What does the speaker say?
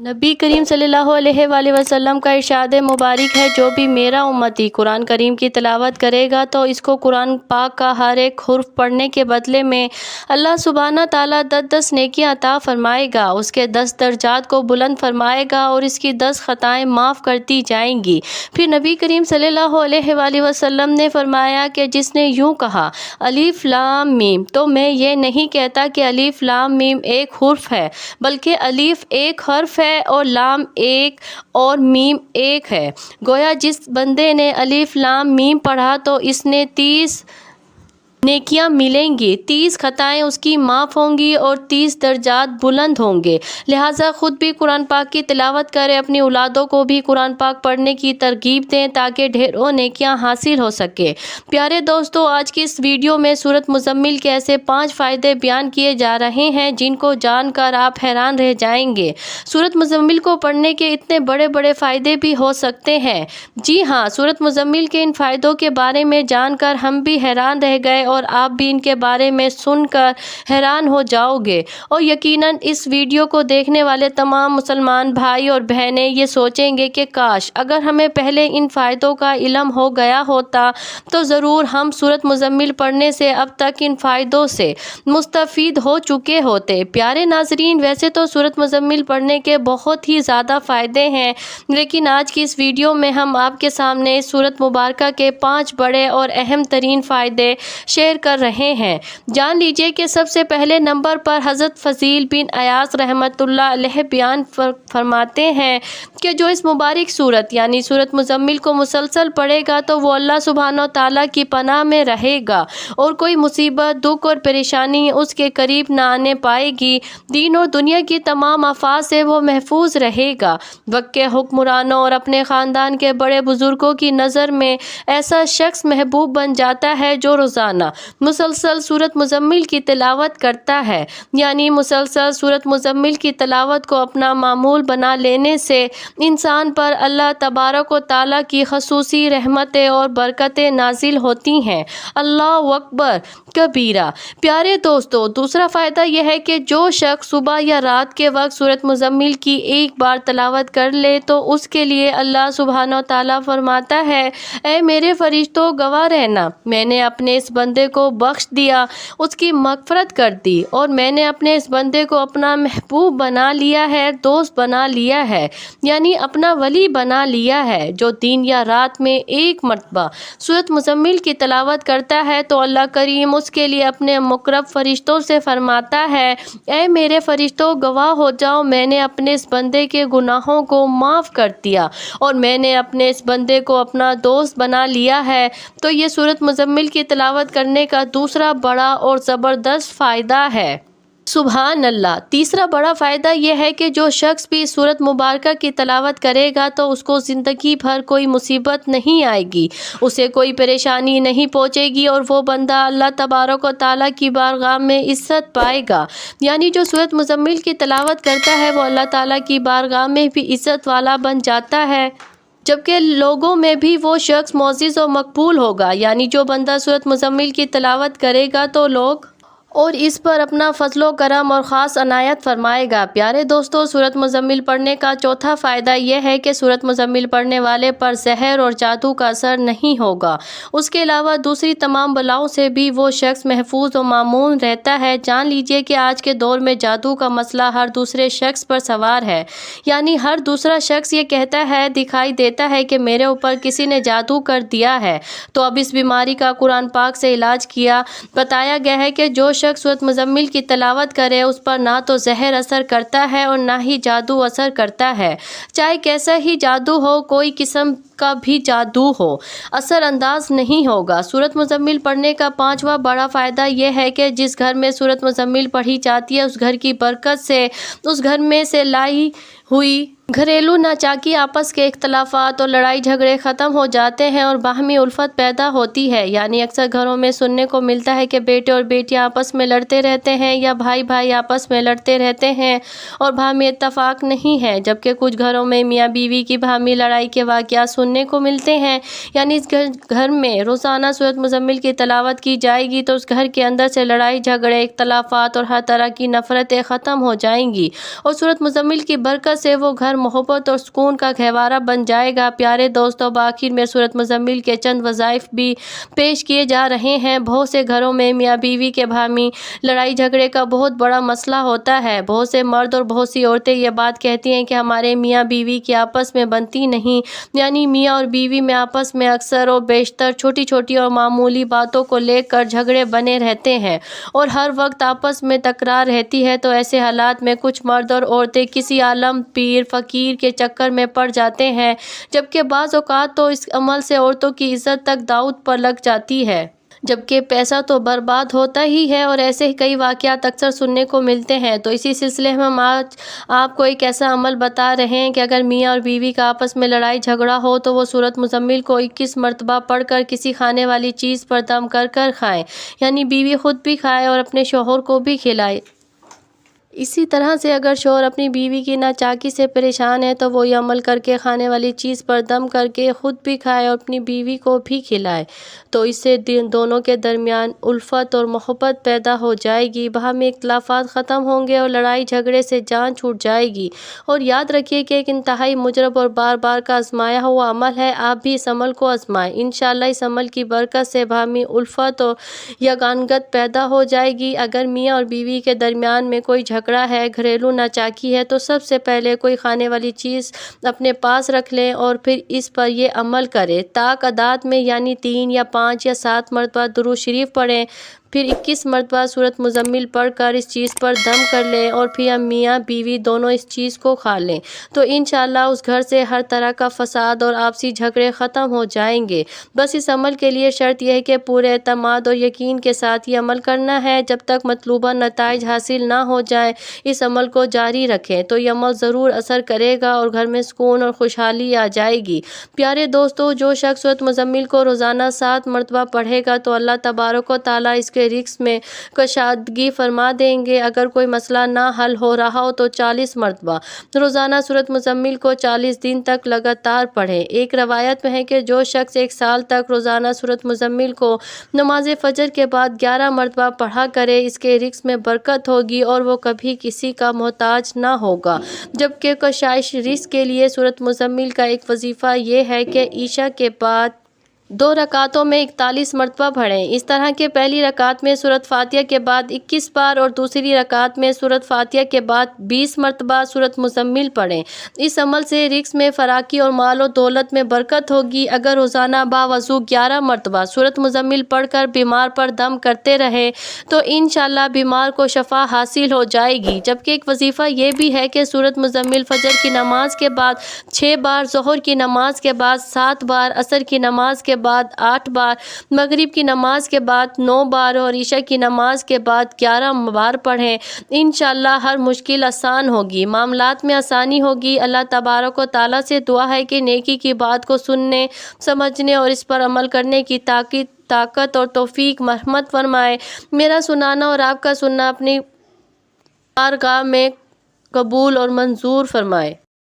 नबी करीम सल्लल्लाहु अलैहि वसल्लम का इरशाद मुबारक है, जो भी मेरा उम्मती कुरान करीम की तिलावत करेगा तो इसको कुरान पाक का हर एक हुर्फ पढ़ने के बदले में अल्लाह सुब्हाना ताला 10 नेकियां अता फरमाएगा, उसके 10 दर्जात को बुलंद फरमाएगा और इसकी 10 खताएं माफ़ करती जाएंगी। फिर नबी करीम सल्लल्लाहु अलैहि वसल्लम ने फरमाया कि जिसने यूँ कहा अलिफ लाम मीम, तो मैं ये नहीं कहता कि अलिफ लाम मीम एक हुर्फ है, बल्कि अलिफ एक हर्फ है और लाम एक और मीम एक है। गोया जिस बंदे ने अलिफ लाम मीम पढ़ा तो इसने 30 नेकियां मिलेंगी, 30 खताएं उसकी माफ़ होंगी और 30 दर्जात बुलंद होंगे। लिहाजा ख़ुद भी कुरान पाक की तिलावत करें, अपनी औलादों को भी कुरान पाक पढ़ने की तरगीब दें ताकि ढेरों नेकियां हासिल हो सके। प्यारे दोस्तों, आज की इस वीडियो में सूरत मुज़म्मिल के ऐसे 5 फ़ायदे बयान किए जा रहे हैं जिनको जानकर आप हैरान रह जाएंगे। सूरत मुज़म्मिल को पढ़ने के इतने बड़े बड़े फ़ायदे भी हो सकते हैं। जी हाँ, सूरत मुज़म्मिल के इन फ़ायदों के बारे में जानकर हम भी हैरान रह गए और आप भी इनके बारे में सुनकर हैरान हो जाओगे। और यकीनन इस वीडियो को देखने वाले तमाम मुसलमान भाई और बहनें ये सोचेंगे कि काश अगर हमें पहले इन फ़ायदों का इल्म हो गया होता तो ज़रूर हम सूरत मुज़म्मिल पढ़ने से अब तक इन फ़ायदों से मुस्तफ़ीद हो चुके होते। प्यारे नाज़रीन, वैसे तो सूरत मुज़म्मिल पढ़ने के बहुत ही ज़्यादा फ़ायदे हैं, लेकिन आज की इस वीडियो में हम आपके सामने इस सूरत मुबारका के 5 बड़े और अहम तरीन फ़ायदे शेयर कर रहे हैं। जान लीजिए कि सबसे पहले नंबर पर हज़रत फ़ज़ील बिन अयास रहमतुल्लाह अलैह बयान फरमाते हैं कि जो इस मुबारक सूरत यानी सूरत मुज़म्मिल को मुसलसल पढ़ेगा तो वो अल्लाह सुब्हानो ताला की पनाह में रहेगा और कोई मुसीबत, दुख और परेशानी उसके करीब ना आने पाएगी। दीन और दुनिया की तमाम आफात से वो महफूज रहेगा। वक्त के हुक्मरानों और अपने ख़ानदान के बड़े बुज़ुर्गों की नज़र में ऐसा शख्स महबूब बन जाता है जो रोज़ाना मुसलसल सूरत मुज़म्मिल की तिलावत करता है। यानी मुसलसल सूरत मुज़म्मिल की तिलावत को अपना मामूल बना लेने से इंसान पर अल्लाह तबारक व तआला की ख़ुसूसी रहमतें और बरकतें नाजिल होती हैं। अल्लाहु अकबर कबीरा। प्यारे दोस्तों, दूसरा फ़ायदा यह है कि जो शख्स सुबह या रात के वक्त सूरत मुज़म्मिल की एक बार तिलावत कर ले तो उसके लिए अल्लाह सुब्हानो ताला फरमाता है, ऐ मेरे फरिश्तों गवाह रहना, मैंने अपने इस बंदे को बख्श दिया, उसकी मग़फ़िरत कर दी और मैंने अपने इस बंदे को अपना महबूब बना लिया है, दोस्त बना लिया है, यानी अपना वली बना लिया है। जो दिन या रात में एक मरतबा सूरत मुज़म्मिल की तिलावत करता है तो अल्लाह करीम उसके लिए अपने मुक़र्रब फरिश्तों से फरमाता है, ऐ मेरे फरिश्तों गवाह हो जाओ, मैंने अपने इस बंदे के गुनाहों को माफ़ कर दिया और मैंने अपने इस बंदे को अपना दोस्त बना लिया है। तो ये सूरत मुज़म्मिल की तिलावत करने का दूसरा बड़ा और ज़बरदस्त फ़ायदा है। सुभान अल्लाह। तीसरा बड़ा फ़ायदा यह है कि जो शख्स भी सूरत मुबारका की तिलावत करेगा तो उसको ज़िंदगी भर कोई मुसीबत नहीं आएगी, उसे कोई परेशानी नहीं पहुँचेगी और वो बंदा अल्लाह तबारक व तआला की बारगाह में इज़्ज़त पाएगा। यानी जो सूरत मुज़म्मिल की तिलावत करता है वो अल्लाह ताला की बारगाह में भी इज़्ज़त वाला बन जाता है, जबकि लोगों में भी वो शख्स मोअज़्ज़ज़ और मकबूल होगा। यानी जो बंदा सूरत मुज़म्मिल की तिलावत करेगा तो लोग और इस पर अपना फजलो करम और ख़ास अनायत फरमाएगा। प्यारे दोस्तों, सूरत मुज़म्मिल पढ़ने का चौथा फ़ायदा यह है कि सूरत मुज़म्मिल पढ़ने वाले पर जहर और जादू का असर नहीं होगा। उसके अलावा दूसरी तमाम बलाओं से भी वो शख्स महफूज और मामून रहता है। जान लीजिए कि आज के दौर में जादू का मसला हर दूसरे शख्स पर सवार है। यानी हर दूसरा शख्स ये कहता है, दिखाई देता है कि मेरे ऊपर किसी ने जादू कर दिया है। तो अब इस बीमारी का कुरान पाक से इलाज किया बताया गया है कि जो शख्स सूरत मुज़म्मिल की तिलावत करे उस पर ना तो जहर असर करता है और ना ही जादू असर करता है। चाहे कैसा ही जादू हो, कोई किस्म का भी जादू हो, असर अंदाज नहीं होगा। सूरत मुज़म्मिल पढ़ने का 5वां बड़ा फ़ायदा यह है कि जिस घर में सूरत मुज़म्मिल पढ़ी जाती है उस घर की बरकत से उस घर में से लाई हुई گھریلو ناچاکی آپس کے اختلافات اور لڑائی جھگڑے ختم ہو جاتے ہیں اور باہمی الفت پیدا ہوتی ہے۔ یعنی اکثر گھروں میں سننے کو ملتا ہے کہ بیٹے اور بیٹیاں آپس میں لڑتے رہتے ہیں یا بھائی بھائی آپس میں لڑتے رہتے ہیں اور باہمی اتفاق نہیں ہے، جبکہ کچھ گھروں میں میاں بیوی کی باہمی لڑائی کے واقعات سننے کو ملتے ہیں۔ یعنی اس گھر میں روزانہ سورۃ مزمل کی تلاوت کی جائے گی تو اس گھر کے اندر سے لڑائی جھگڑے، اختلافات اور ہر طرح کی نفرتیں ختم ہو جائیں گی اور سورۃ مزمل کی برکت سے وہ گھر محبت اور سکون کا گہوارہ بن جائے گا۔ پیارے دوستو، بآخر میں سورۃ مزمل کے چند وظائف بھی پیش کیے جا رہے ہیں۔ بہت سے گھروں میں میاں بیوی کے باہمی لڑائی جھگڑے کا بہت بڑا مسئلہ ہوتا ہے۔ بہت سے مرد اور بہت سی عورتیں یہ بات کہتی ہیں کہ ہمارے میاں بیوی کی آپس میں بنتی نہیں، یعنی میاں اور بیوی میں آپس میں اکثر و بیشتر چھوٹی چھوٹی اور معمولی باتوں کو لے کر جھگڑے بنے رہتے ہیں اور ہر وقت آپس میں تکرار رہتی ہے۔ تو ایسے حالات میں کچھ مرد اور عورتیں کسی عالم، پیر، فقیر کے چکر میں پڑ جاتے ہیں، جبکہ بعض اوقات تو اس عمل سے عورتوں کی عزت تک داؤ پر لگ جاتی ہے، جبکہ پیسہ تو برباد ہوتا ہی ہے، اور ایسے کئی واقعات اکثر سننے کو ملتے ہیں۔ تو اسی سلسلے میں ہم آج آپ کو ایک ایسا عمل بتا رہے ہیں کہ اگر میاں اور بیوی کا آپس میں لڑائی جھگڑا ہو تو وہ سورۃ مزمل کو 21 مرتبہ پڑھ کر کسی کھانے والی چیز پر دم کر کر کھائیں، یعنی بیوی خود بھی کھائے اور اپنے شوہر کو بھی کھلائے۔ اسی طرح سے اگر شوہر اپنی بیوی کی ناچاکی سے پریشان ہے تو وہ یہ عمل کر کے کھانے والی چیز پر دم کر کے خود بھی کھائے اور اپنی بیوی کو بھی کھلائے، تو اس سے دونوں کے درمیان الفت اور محبت پیدا ہو جائے گی، باہمی اختلافات ختم ہوں گے اور لڑائی جھگڑے سے جان چھوٹ جائے گی۔ اور یاد رکھیے کہ ایک انتہائی مجرب اور بار بار کا آزمایا ہوا عمل ہے، آپ بھی اس عمل کو آزمائیں۔ انشاءاللہ اس عمل کی برکت سے باہمی الفت اور یگانگت پیدا ہو جائے گی۔ اگر میاں اور بیوی کے درمیان میں کوئی جھگڑا ہے، گھریلو ناچاکی ہے، تو سب سے پہلے کوئی کھانے والی چیز اپنے پاس رکھ لیں اور پھر اس پر یہ عمل کریں۔ طاق اعداد میں یعنی 3 یا 5 یا 7 مرتبہ درود شریف پڑھیں، پھر 21 مرتبہ سورۃ مزمل پڑھ کر اس چیز پر دم کر لیں اور پھر میاں بیوی دونوں اس چیز کو کھا لیں، تو انشاءاللہ اس گھر سے ہر طرح کا فساد اور آپسی جھگڑے ختم ہو جائیں گے۔ بس اس عمل کے لیے شرط یہ ہے کہ پورے اعتماد اور یقین کے ساتھ یہ عمل کرنا ہے۔ جب تک مطلوبہ نتائج حاصل نہ ہو جائیں اس عمل کو جاری رکھیں، تو یہ عمل ضرور اثر کرے گا اور گھر میں سکون اور خوشحالی آ جائے گی۔ پیارے دوستو، جو شخص سورۃ مزمل کو روزانہ 7 مرتبہ پڑھے گا تو اللہ تبارک و تعالیٰ اس کے رزق میں کشادگی فرما دیں گے۔ اگر کوئی مسئلہ نہ حل ہو رہا ہو تو 40 مرتبہ روزانہ سورۃ مزمل کو 40 دن تک لگاتار پڑھیں۔ ایک روایت میں ہے کہ جو شخص 1 سال تک روزانہ سورۃ مزمل کو نماز فجر کے بعد 11 مرتبہ پڑھا کرے، اس کے رزق میں برکت ہوگی اور وہ کبھی کسی کا محتاج نہ ہوگا۔ جبکہ کشائش رزق کے لیے سورۃ مزمل کا ایک وظیفہ یہ ہے کہ عشاء کے بعد 2 رکعتوں میں 41 مرتبہ پڑھیں۔ اس طرح کہ پہلی رکعت میں سورۃ فاتحہ کے بعد 21 بار اور دوسری رکعت میں سورۃ فاتحہ کے بعد 20 مرتبہ سورۃ مزمل پڑھیں۔ اس عمل سے رزق میں فراخی اور مال و دولت میں برکت ہوگی۔ اگر روزانہ باوضو 11 مرتبہ سورۃ مزمل پڑھ کر بیمار پر دم کرتے رہے تو انشاءاللہ بیمار کو شفا حاصل ہو جائے گی۔ جبکہ ایک وظیفہ یہ بھی ہے کہ سورۃ مزمل فجر کی نماز کے بعد 6 بار، ظہر کی نماز کے بعد 7 بار، عصر کی نماز کے بعد 8 بار، مغرب کی نماز کے بعد 9 بار اور عشاء کی نماز کے بعد 11 بار پڑھیں۔ انشاءاللہ ہر مشکل آسان ہوگی، معاملات میں آسانی ہوگی۔ اللہ تبارک و تعالیٰ سے دعا ہے کہ نیکی کی بات کو سننے، سمجھنے اور اس پر عمل کرنے کی طاقت اور توفیق مرحمت فرمائے۔ میرا سنانا اور آپ کا سننا اپنی بارگاہ میں قبول اور منظور فرمائے۔